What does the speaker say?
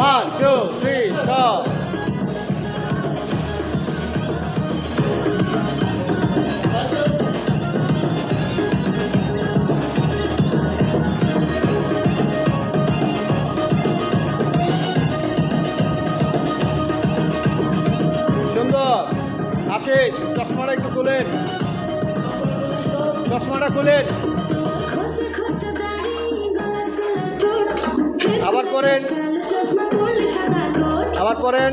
One, two, three, four. সুন্দর। আশিস, চশমাটা একটু খুলেন, চশমাটা খুলেন। আবার করেন, আবার করেন।